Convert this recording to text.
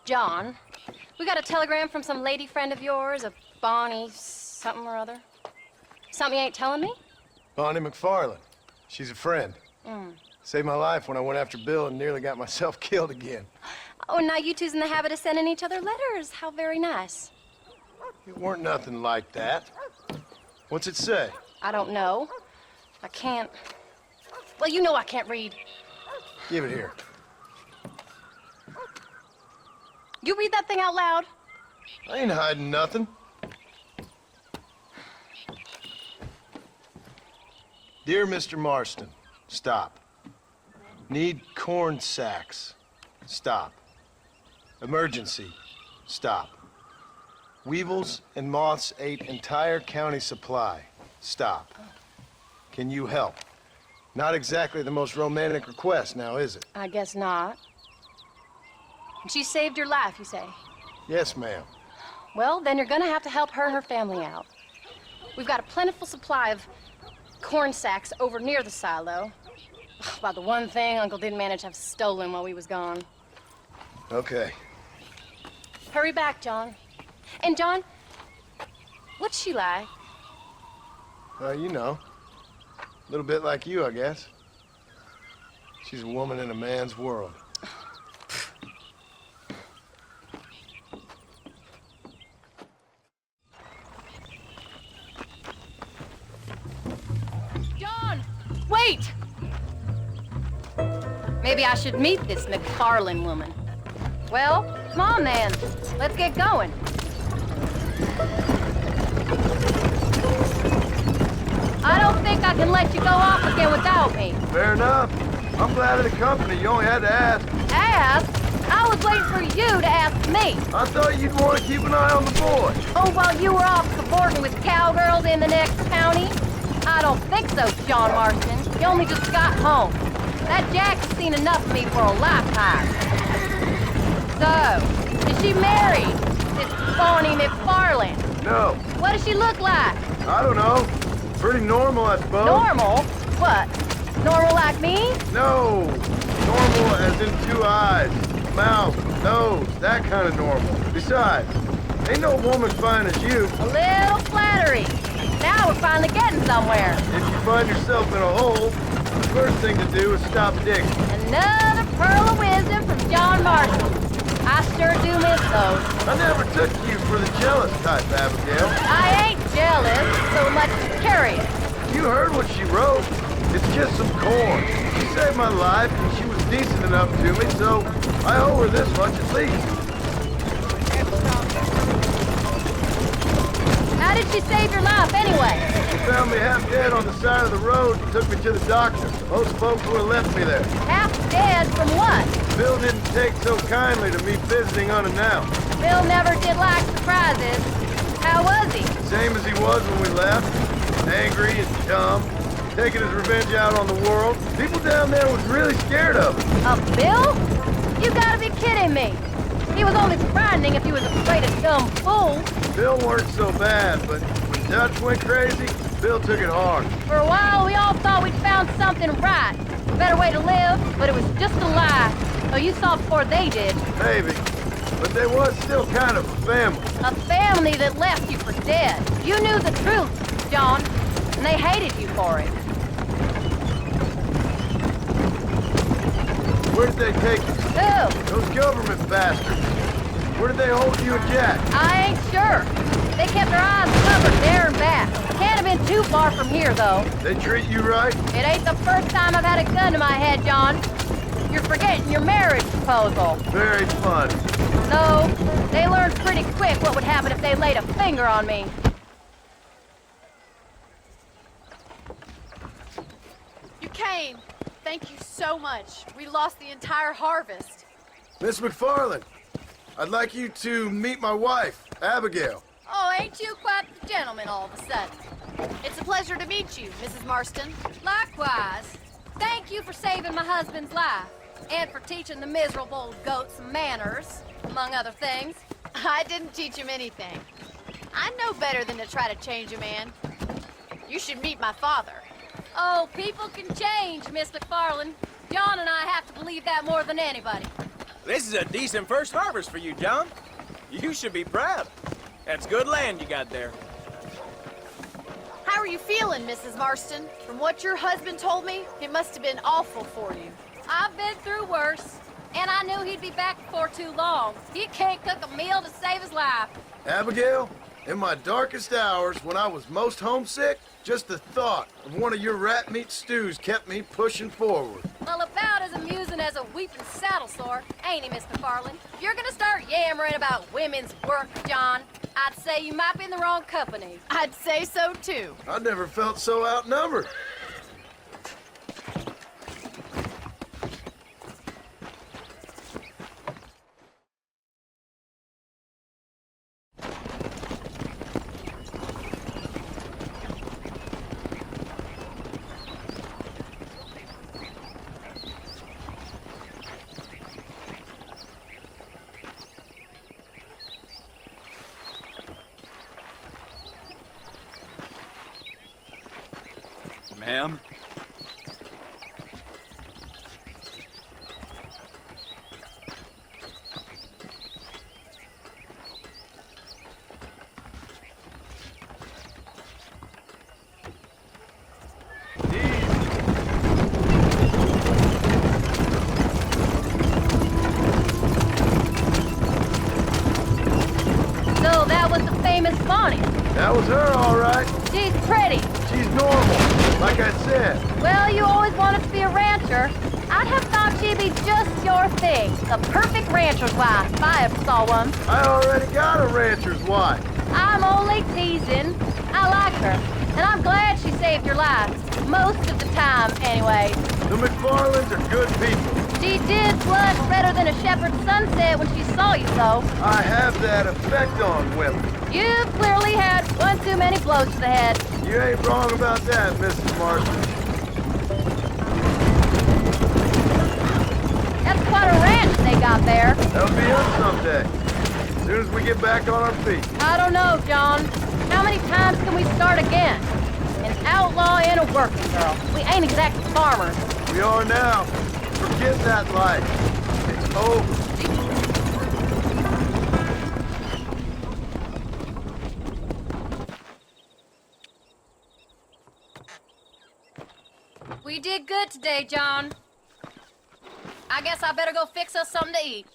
John, we got a telegram from some lady friend of yours, a Bonnie something or other. Something you ain't telling me? Bonnie McFarland. She's a friend. Saved my life when I went after Bill and nearly got myself killed again. Oh, and now you two's in the habit of sending each other letters. How very nice. It weren't nothing like that. What's it say? I don't know. I can't... Well, you know I can't read. Give it here. You read that thing out loud? I ain't hiding nothing. Dear Mr. Marston, stop. Need corn sacks. Stop. Emergency. Stop. Weevils and moths ate entire county supply. Stop. Can you help? Not exactly the most romantic request now, is it? I guess not. She saved your life, you say? Yes, ma'am. Well, then you're gonna have to help her and her family out. We've got a plentiful supply of corn sacks over near the silo. About the one thing Uncle didn't manage to have stolen while we was gone. Okay. Hurry back, John. And John, what's she like? You know. A little bit like you, I guess. She's a woman in a man's world. John! Wait! Maybe I should meet this McFarland woman. Well, come on then. Let's get going. I don't think I can let you go off again without me. Fair enough. I'm glad of the company. You only had to ask. Ask? I was waiting for you to ask me. I thought you'd want to keep an eye on the boy. Oh, while you were off cavorting with cowgirls in the next county? I don't think so, John Marston. You only just got home. That Jack has seen enough of me for a lifetime. So, is she married? This Bonnie McFarland? No. What does she look like? I don't know. Pretty normal, I suppose. Normal? What? Normal like me? No. Normal as in 2 eyes, mouth, nose, that kind of normal. Besides, ain't no woman fine as you. A little flattery. Now we're finally getting somewhere. If you find yourself in a hole, the first thing to do is stop digging. Another pearl of wisdom from John Marston. I sure do miss those. I never took you for the jealous type, Abigail. I ain't jealous so much as curious. You heard what she wrote. It's just some corn. She saved my life, and she was decent enough to me, so I owe her this much at least. How did she save your life anyway? She found me half dead on the side of the road and took me to the doctor. Most folks would have left me there. Half dead from what? Bill didn't take so kindly to me visiting unannounced. Bill never did like surprises. How was he? Same as he was when we left. Angry and dumb. Taking his revenge out on the world. People down there was really scared of him. Of Bill? You gotta be kidding me. He was only frightening if he was afraid of dumb fools. Bill weren't so bad, but when Dutch went crazy, Bill took it hard. For a while, we all thought we'd found something right. A better way to live, but it was just a lie. Oh, you saw before they did. Maybe. But they was still kind of a family. A family that left you for dead. You knew the truth, John, and they hated you for it. Where did they take you? Who? Those government bastards. Where did they hold you and Jack? I ain't sure. They kept their eyes covered there and back. Can't have been too far from here, though. They treat you right? It ain't the first time I've had a gun to my head, John. You're forgetting your marriage proposal. Very fun. No, they learned pretty quick what would happen if they laid a finger on me. You came. Thank you so much. We lost the entire harvest. Miss McFarland, I'd like you to meet my wife, Abigail. Oh, ain't you quite the gentleman all of a sudden? It's a pleasure to meet you, Mrs. Marston. Likewise. Thank you for saving my husband's life. And for teaching the miserable goat some manners, among other things. I didn't teach him anything. I know better than to try to change a man. You should meet my father. Oh, people can change, Miss McFarland. John and I have to believe that more than anybody. This is a decent first harvest for you, John. You should be proud. That's good land you got there. How are you feeling, Mrs. Marston? From what your husband told me, it must have been awful for you. I've been through worse, and I knew he'd be back before too long. He can't cook a meal to save his life. Abigail, in my darkest hours, when I was most homesick, just the thought of one of your rat meat stews kept me pushing forward. Well, about as amusing as a weeping saddle sore, ain't he, Miss McFarland? If you're gonna start yammering about women's work, John, I'd say you might be in the wrong company. I'd say so, too. I never felt so outnumbered. Ma'am? So that was the famous Bonnie. That was her, all right. She's pretty. She's normal, like I said. Well, you always wanted to be a rancher. I'd have thought she'd be just your thing. The perfect rancher's wife, if I ever saw one. I already got a rancher's wife. I'm only teasing. I like her, and I'm glad she saved your life. Most of the time, anyway. The McFarlands are good people. She did blush redder than a shepherd's sunset when she saw you, though. I have that effect on women. You've clearly had one too many blows to the head. You ain't wrong about that, Mrs. Marston. That's quite a ranch they got there. That'll be us someday. As soon as we get back on our feet. I don't know, John. How many times can we start again? An outlaw and a working girl. We ain't exactly farmers. We are now. Forget that life. It's over. We did good today, John. I guess I better go fix us something to eat.